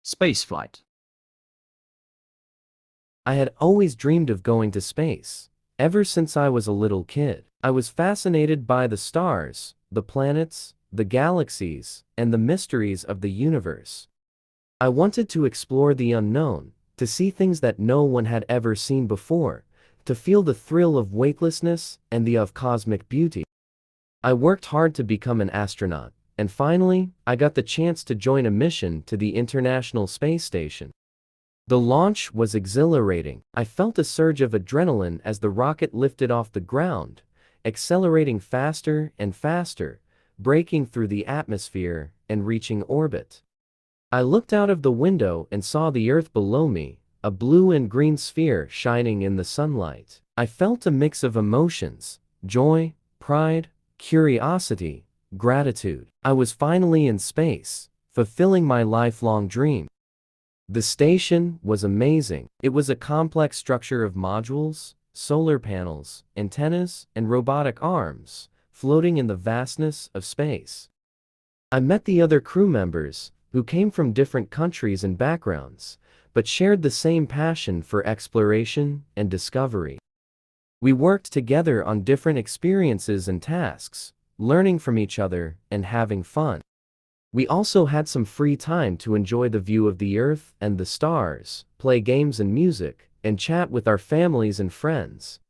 Spaceflight. I had always dreamed of going to space. Ever since I was a little kid, I was fascinated by the stars, the planets, the galaxies, and the mysteries of the universe. I wanted to explore the unknown, to see things that no one had ever seen before, to feel the thrill of weightlessness and the of cosmic beauty. I worked hard to become an astronaut, and finally, I got the chance to join a mission to the International Space Station. The launch was exhilarating. I felt a surge of adrenaline as the rocket lifted off the ground, accelerating faster and faster, breaking through the atmosphere and reaching orbit. I looked out of the window and saw the Earth below me, a blue and green sphere shining in the sunlight. I felt a mix of emotions: joy, pride, curiosity, gratitude. I was finally in space, fulfilling my lifelong dream. The station was amazing. It was a complex structure of modules, solar panels, antennas, and robotic arms, floating in the vastness of space. I met the other crew members, who came from different countries and backgrounds, but shared the same passion for exploration and discovery. We worked together on different experiences and tasks, learning from each other and having fun. We also had some free time to enjoy the view of the Earth and the stars, play games and music, and chat with our families and friends.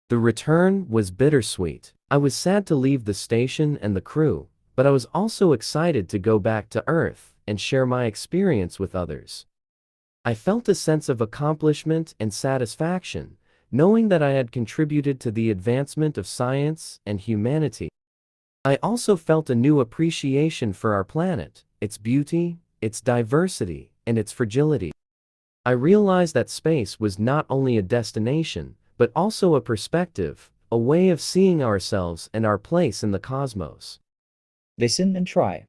The return was bittersweet. I was sad to leave the station and the crew, but I was also excited to go back to Earth and share my experience with others. I felt a sense of accomplishment and satisfaction, knowing that I had contributed to the advancement of science and humanity. I also felt a new appreciation for our planet, its beauty, its diversity, and its fragility. I realized that space was not only a destination, but also a perspective, a way of seeing ourselves and our place in the cosmos. Listen and try.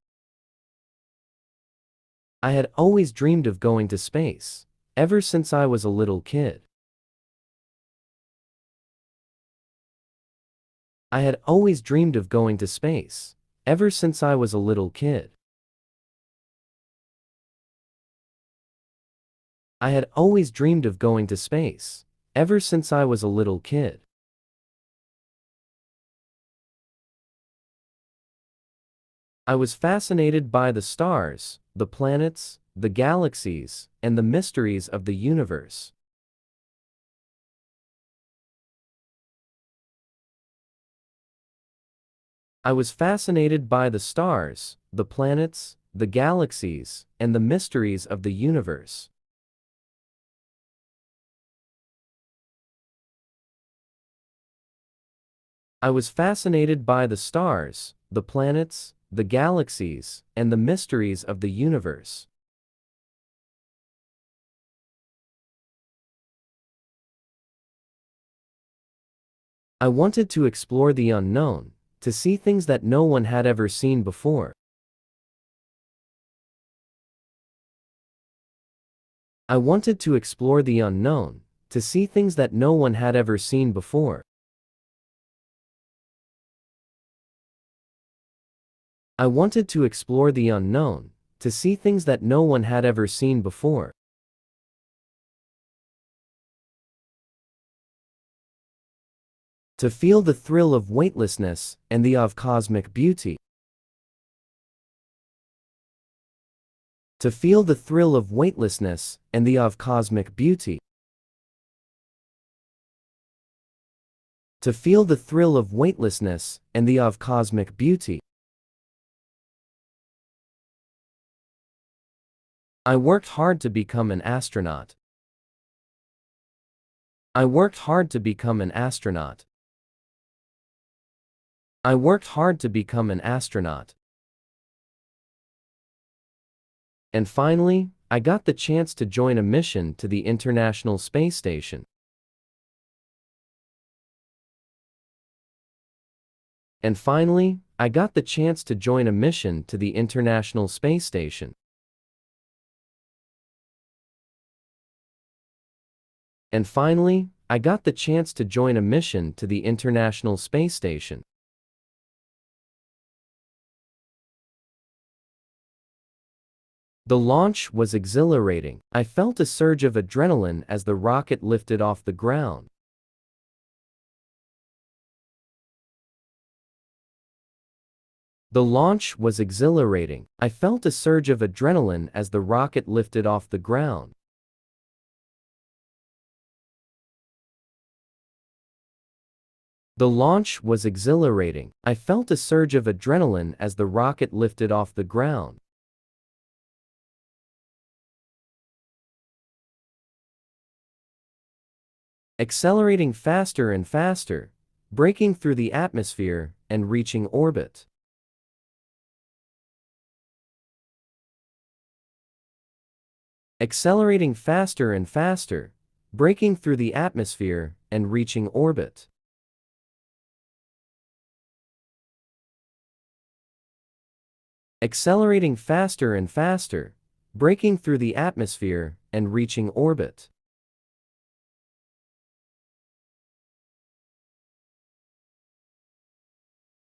I had always dreamed of going to space, ever since I was a little kid. I had always dreamed of going to space, ever since I was a little kid. I had always dreamed of going to space, ever since I was a little kid. I was fascinated by the stars, the planets, the galaxies, and the mysteries of the universe. I was fascinated by the stars, the planets, the galaxies, and the mysteries of the universe. I was fascinated by the stars, the planets, the galaxies, and the mysteries of the universe. I wanted to explore the unknown, to see things that no one had ever seen before. I wanted to explore the unknown, to see things that no one had ever seen before. I wanted to explore the unknown, to see things that no one had ever seen before. To feel the thrill of weightlessness and the of cosmic beauty. To feel the thrill of weightlessness and the of cosmic beauty. To feel the thrill of weightlessness and the of cosmic beauty. I worked hard to become an astronaut. I worked hard to become an astronaut. I worked hard to become an astronaut. And finally, I got the chance to join a mission to the International Space Station. And finally, I got the chance to join a mission to the International Space Station. And finally, I got the chance to join a mission to the International Space Station. The launch was exhilarating. I felt a surge of adrenaline as the rocket lifted off the ground. The launch was exhilarating. I felt a surge of adrenaline as the rocket lifted off the ground. The launch was exhilarating. I felt a surge of adrenaline as the rocket lifted off the ground. Accelerating faster and faster, breaking through the atmosphere and reaching orbit. Accelerating faster and faster, breaking through the atmosphere and reaching orbit. Accelerating faster and faster, breaking through the atmosphere and reaching orbit.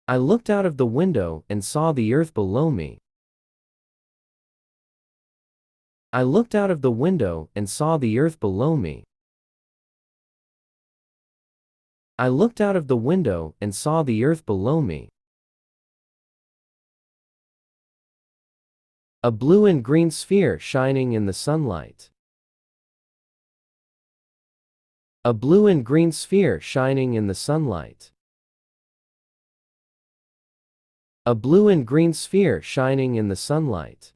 I looked out of the window and saw the earth below me. I looked out of the window and saw the earth below me. I looked out of the window and saw the earth below me. A blue and green sphere shining in the sunlight. A blue and green sphere shining in the sunlight. A blue and green sphere shining in the sunlight.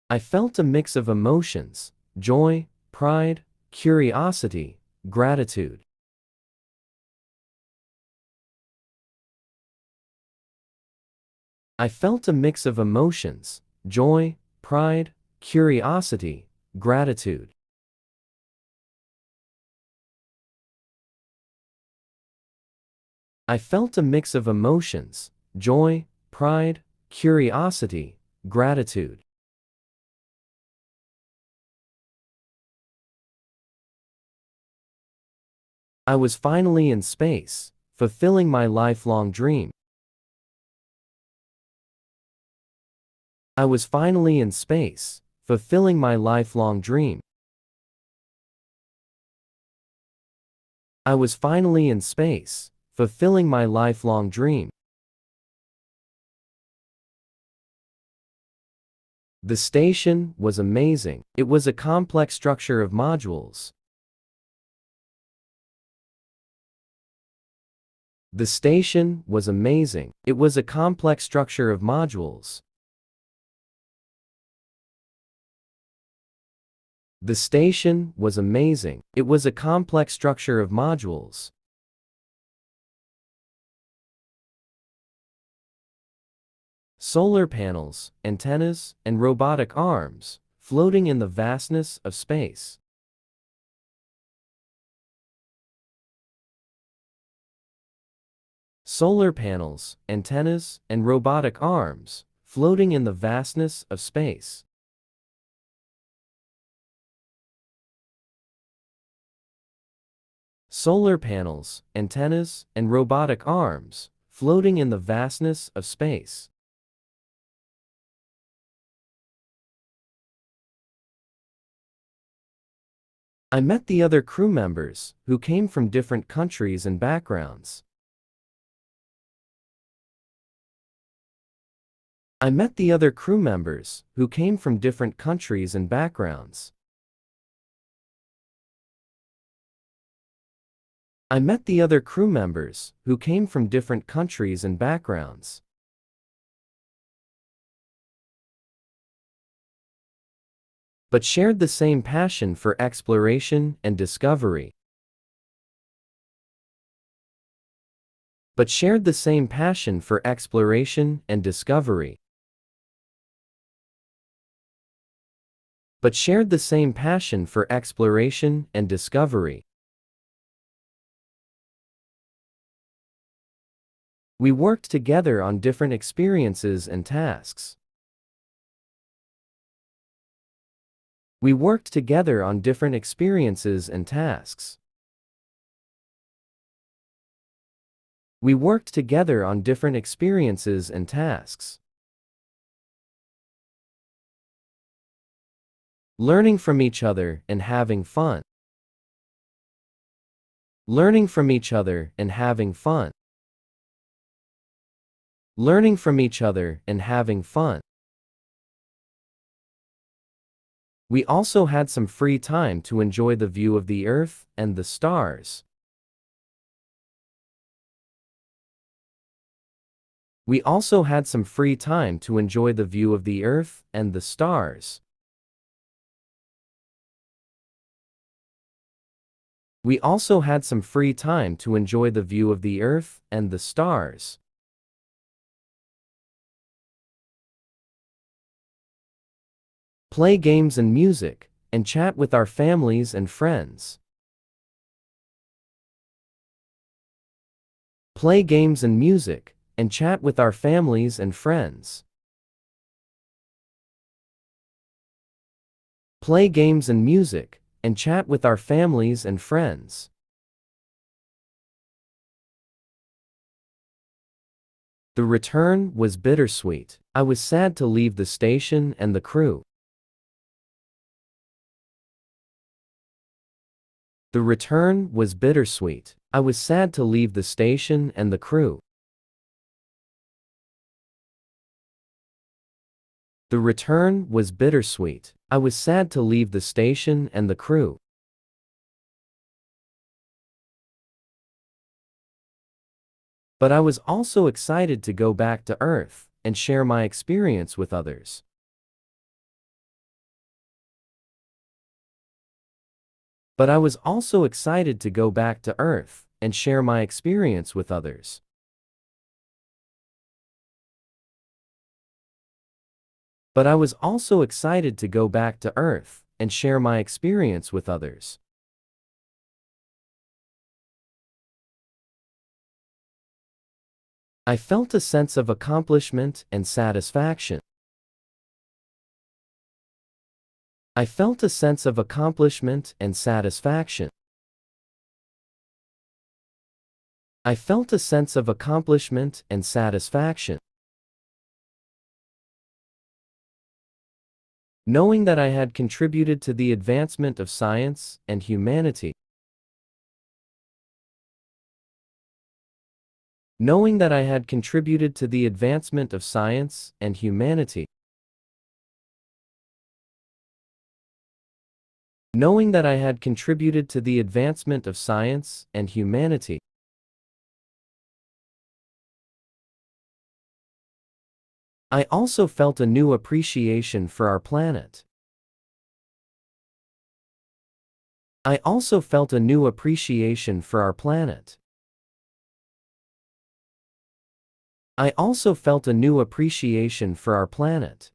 I felt a mix of emotions: joy, pride, curiosity, gratitude. I felt a mix of emotions: joy, pride, curiosity, gratitude. I felt a mix of emotions: joy, pride, curiosity, gratitude. I was finally in space, fulfilling my lifelong dream. I was finally in space, fulfilling my lifelong dream. I was finally in space, fulfilling my lifelong dream. The station was amazing. It was a complex structure of modules. The station was amazing. It was a complex structure of modules. The station was amazing. It was a complex structure of modules. Solar panels, antennas, and robotic arms, floating in the vastness of space. Solar panels, antennas, and robotic arms, floating in the vastness of space. Solar panels, antennas, and robotic arms, floating in the vastness of space. I met the other crew members, who came from different countries and backgrounds. I met the other crew members, who came from different countries and backgrounds. I met the other crew members, who came from different countries and backgrounds. But shared the same passion for exploration and discovery. But shared the same passion for exploration and discovery. But shared the same passion for exploration and discovery. We worked together on different experiences and tasks. We worked together on different experiences and tasks. We worked together on different experiences and tasks. Learning from each other and having fun. Learning from each other and having fun. Learning from each other and having fun. We also had some free time to enjoy the view of the earth and the stars. We also had some free time to enjoy the view of the earth and the stars. We also had some free time to enjoy the view of the earth and the stars. Play games and music, and chat with our families and friends. Play games and music, and chat with our families and friends. Play games and music, and chat with our families and friends. The return was bittersweet. I was sad to leave the station and the crew. The return was bittersweet. I was sad to leave the station and the crew. The return was bittersweet. I was sad to leave the station and the crew. But I was also excited to go back to Earth and share my experience with others. But I was also excited to go back to Earth and share my experience with others. But I was also excited to go back to Earth and share my experience with others. I felt a sense of accomplishment and satisfaction. I felt a sense of accomplishment and satisfaction. I felt a sense of accomplishment and satisfaction. Knowing that I had contributed to the advancement of science and humanity. Knowing that I had contributed to the advancement of science and humanity. Knowing that I had contributed to the advancement of science and humanity. I also felt a new appreciation for our planet. I also felt a new appreciation for our planet. I also felt a new appreciation for our planet.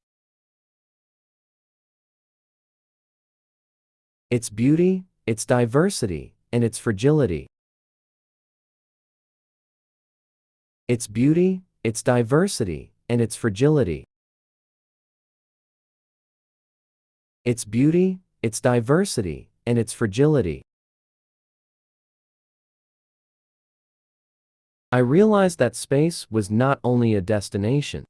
Its beauty, its diversity, and its fragility. Its beauty, its diversity, and its fragility. Its beauty, its diversity, and its fragility. I realized that space was not only a destination.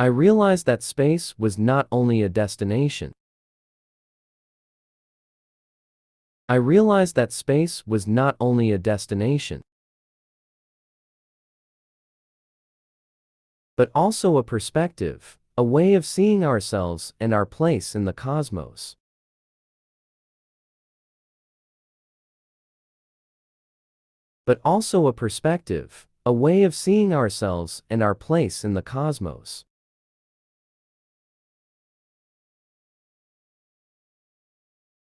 I realized that space was not only a destination. I realized that space was not only a destination, but also a perspective, a way of seeing ourselves and our place in the cosmos. But also a perspective, a way of seeing ourselves and our place in the cosmos.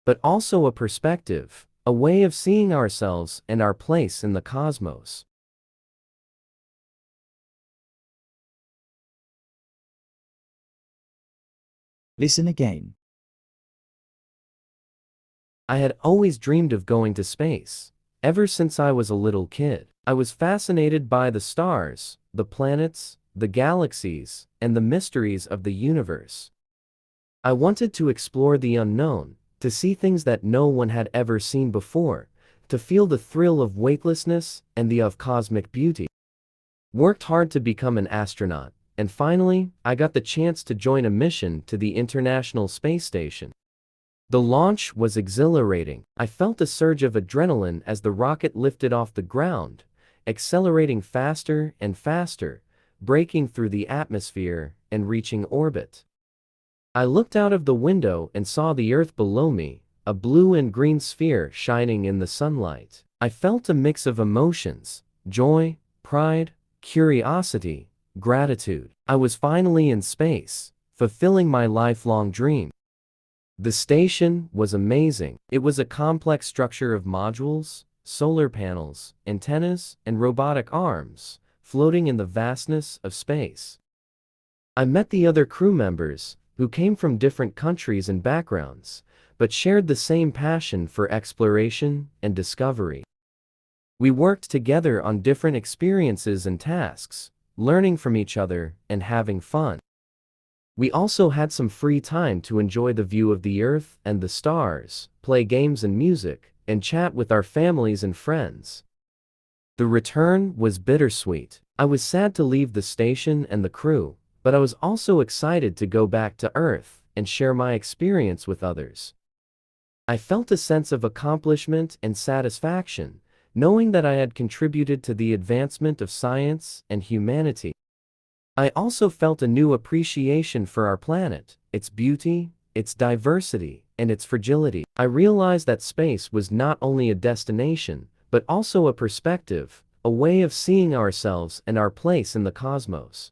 But also a perspective, a way of seeing ourselves and our place in the cosmos. Listen again. I had always dreamed of going to space. Ever since I was a little kid, I was fascinated by the stars, the planets, the galaxies, and the mysteries of the universe. I wanted to explore the unknown, to see things that no one had ever seen before, to feel the thrill of weightlessness and the of cosmic beauty. Worked hard to become an astronaut, and finally, I got the chance to join a mission to the International Space Station. The launch was exhilarating. I felt a surge of adrenaline as the rocket lifted off the ground, accelerating faster and faster, breaking through the atmosphere and reaching orbit. I looked out of the window and saw the Earth below me, a blue and green sphere shining in the sunlight. I felt a mix of emotions: joy, pride, curiosity, gratitude. I was finally in space, fulfilling my lifelong dream. The station was amazing. It was a complex structure of modules, solar panels, antennas, and robotic arms, floating in the vastness of space. I met the other crew members, who came from different countries and backgrounds, but shared the same passion for exploration and discovery. We worked together on different experiences and tasks, learning from each other and having fun. We also had some free time to enjoy the view of the Earth and the stars, play games and music, and chat with our families and friends. The return was bittersweet. I was sad to leave the station and the crew, but I was also excited to go back to Earth and share my experience with others. I felt a sense of accomplishment and satisfaction, knowing that I had contributed to the advancement of science and humanity. I also felt a new appreciation for our planet, its beauty, its diversity, and its fragility. I realized that space was not only a destination, but also a perspective, a way of seeing ourselves and our place in the cosmos.